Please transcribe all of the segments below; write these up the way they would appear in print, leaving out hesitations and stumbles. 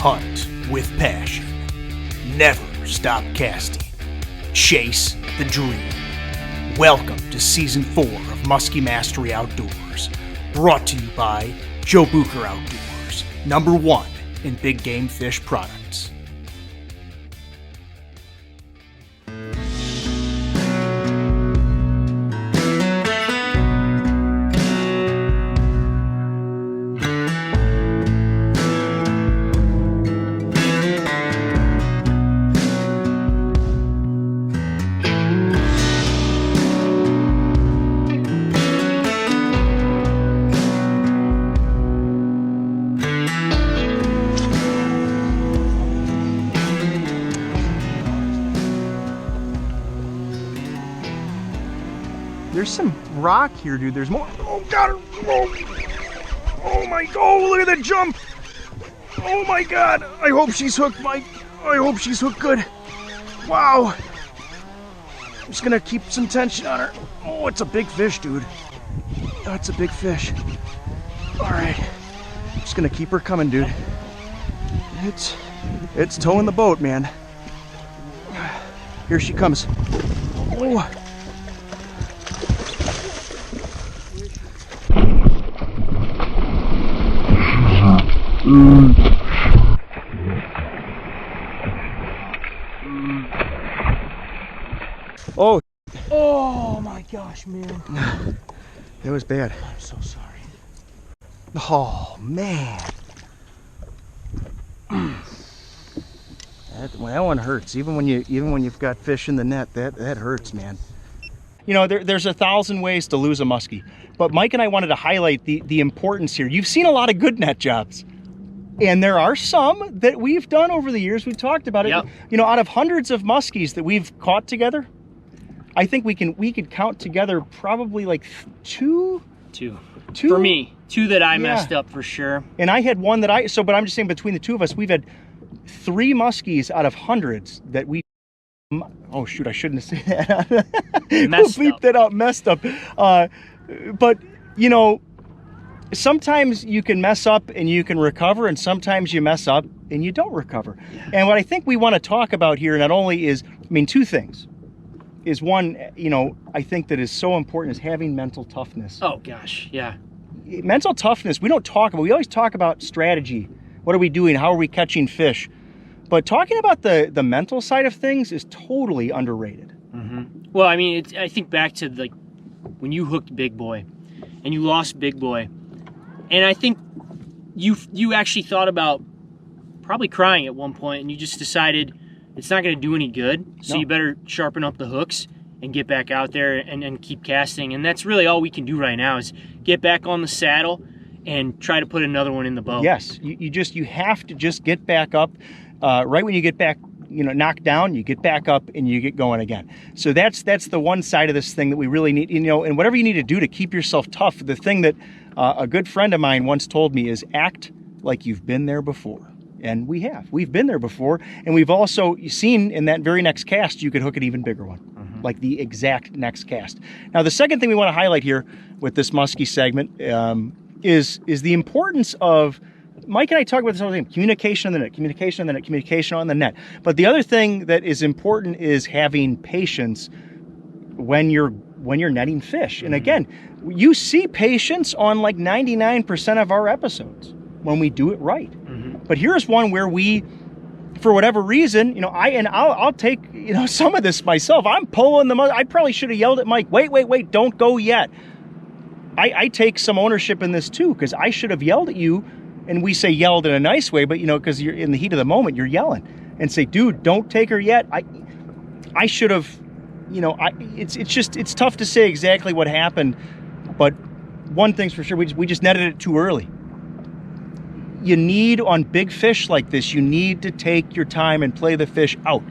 Hunt with passion. Never stop casting. Chase the dream. Welcome to Season 4 of Musky Mastery Outdoors. Brought to you by Joe Bucher Outdoors, #1 in big game fish products. There's some rock here, dude. There's more. Oh, God. Oh, my God. Oh, look at that jump. Oh, my God. I hope she's hooked, Mike. I hope she's hooked good. Wow. I'm just going to keep some tension on her. Oh, it's a big fish, dude. That's a big fish. All right. Just going to keep her coming, dude. It's towing the boat, man. Here she comes. Oh. Oh. Oh my gosh, man. That was bad. I'm so sorry. Oh, man. That one hurts. Even when you've got fish in the net, that hurts, man. You know, there's 1,000 ways to lose a muskie, but Mike and I wanted to highlight the importance here. You've seen a lot of good net jobs, and there are some that we've done over the years. We've talked about it. Yep. You know, out of hundreds of muskies that we've caught together, I think we could count together probably like two. For me, 2 that I messed up for sure. And I had one that but I'm just saying between the two of us, we've had 3 muskies out of hundreds that we. Oh shoot! I shouldn't have said that. Bleep that out. Messed up. But you know, sometimes you can mess up and you can recover, and sometimes you mess up and you don't recover. Yeah. And what I think we want to talk about here not only is, I mean, 2 things. Is one, you know, I think that is so important is having mental toughness. Oh gosh, yeah. Mental toughness. We don't talk about. We always talk about strategy. What are we doing? How are we catching fish? But talking about the mental side of things is totally underrated. Mm-hmm. Well, I mean, I think back to like when you hooked Big Boy and you lost Big Boy, and I think you actually thought about probably crying at one point, and you just decided it's not going to do any good, so you better sharpen up the hooks and get back out there and keep casting. And that's really all we can do right now is get back on the saddle and try to put another one in the boat. Yes, you have to just get back up. Right when you get back, you know, knocked down, you get back up and you get going again. So that's the one side of this thing that we really need, you know, and whatever you need to do to keep yourself tough. The thing that a good friend of mine once told me is act like you've been there before. And we've been there before. And we've also seen in that very next cast, you could hook an even bigger one, like the exact next cast. Now, the second thing we want to highlight here with this muskie segment is the importance of, Mike and I talk about this all the time, communication on the net, communication on the net, communication on the net. But the other thing that is important is having patience when you're netting fish. And again, you see patience on like 99% of our episodes when we do it right. But here's one where we, for whatever reason, you know, I'll take, you know, some of this myself. I'm pulling the, I probably should have yelled at Mike, wait, don't go yet. I take some ownership in this too, because I should have yelled at you. And we say yelled in a nice way, but you know, because you're in the heat of the moment, you're yelling and say, dude, don't take her yet. I should have, you know, it's tough to say exactly what happened, but one thing's for sure, we just netted it too early. You need, on big fish like this, you need to take your time and play the fish out.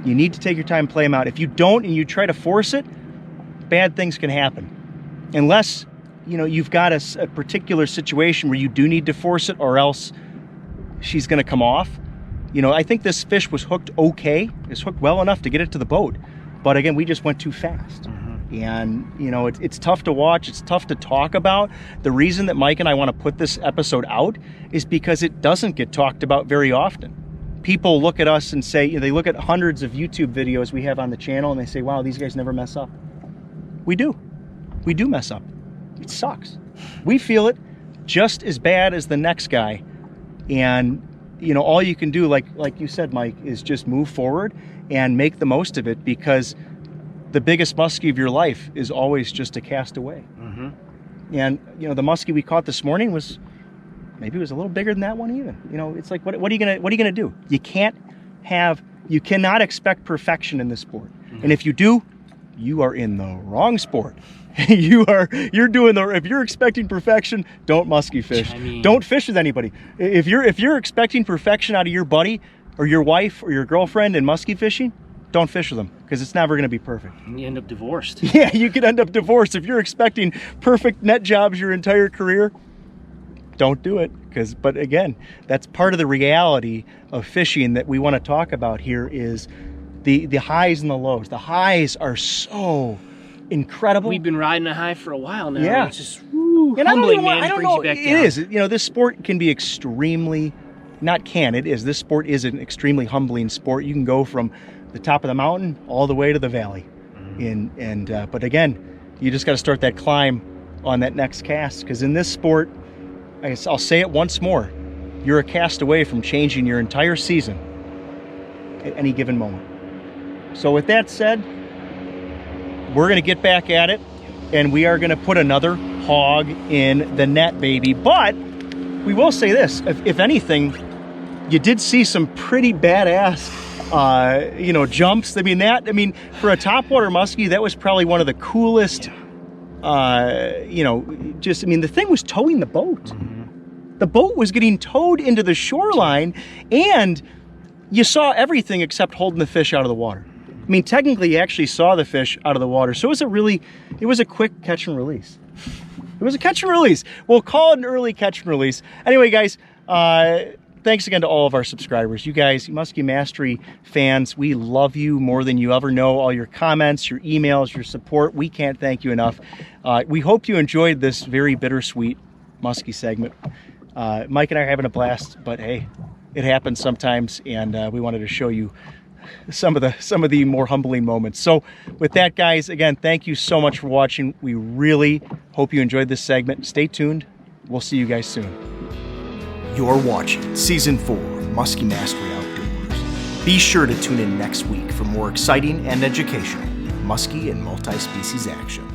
You need to take your time and play them out. If you don't and you try to force it, bad things can happen. Unless, you know, you've got a particular situation where you do need to force it, or else she's going to come off. You know, I think this fish was hooked okay. It's hooked well enough to get it to the boat. But again, we just went too fast. And, you know, it's tough to watch. It's tough to talk about. The reason that Mike and I want to put this episode out is because it doesn't get talked about very often. People look at us and say, you know, they look at hundreds of YouTube videos we have on the channel and they say, wow, these guys never mess up. We do. We do mess up. It sucks. We feel it just as bad as the next guy. And, you know, all you can do, like you said, Mike, is just move forward and make the most of it, because the biggest muskie of your life is always just a cast away. Mm-hmm. And, you know, the muskie we caught this morning was, maybe it was a little bigger than that one even. You know, it's like, what are you gonna do? You cannot expect perfection in this sport. Mm-hmm. And if you do, you are in the wrong sport. If you're expecting perfection, don't musky fish. Don't fish with anybody. If you're expecting perfection out of your buddy or your wife or your girlfriend in musky fishing, don't fish with them, because it's never going to be perfect. And you end up divorced. Yeah, you could end up divorced. If you're expecting perfect net jobs your entire career, don't do it. But again, that's part of the reality of fishing that we want to talk about here, is the highs and the lows. The highs are so incredible. We've been riding a high for a while now. Yeah. It's just humbling, man. It brings you back down. It is. You know, this sport can be extremely, this sport is an extremely humbling sport. You can go from the top of the mountain all the way to the valley. Mm-hmm. But again, you just got to start that climb on that next cast, because in this sport, I'll say it once more, you're a cast away from changing your entire season at any given moment. So with that said, we're going to get back at it, and we are going to put another hog in the net, baby. But we will say this, if anything, you did see some pretty badass jumps. For a topwater muskie, that was probably one of the coolest. The thing was towing the boat. Mm-hmm. The boat was getting towed into the shoreline, and you saw everything except holding the fish out of the water. I mean, technically, you actually saw the fish out of the water, so it was a quick catch and release. It was a catch and release. We'll call it an early catch and release. Anyway, guys, thanks again to all of our subscribers. You guys, Muskie Mastery fans, we love you more than you ever know. All your comments, your emails, your support, we can't thank you enough. We hope you enjoyed this very bittersweet muskie segment. Mike and I are having a blast, but hey, it happens sometimes, and we wanted to show you some of the more humbling moments. So with that, guys, again, thank you so much for watching. We really hope you enjoyed this segment. Stay tuned. We'll see you guys soon. You're watching Season 4 of Muskie Mastery Outdoors. Be sure to tune in next week for more exciting and educational muskie and multi-species action.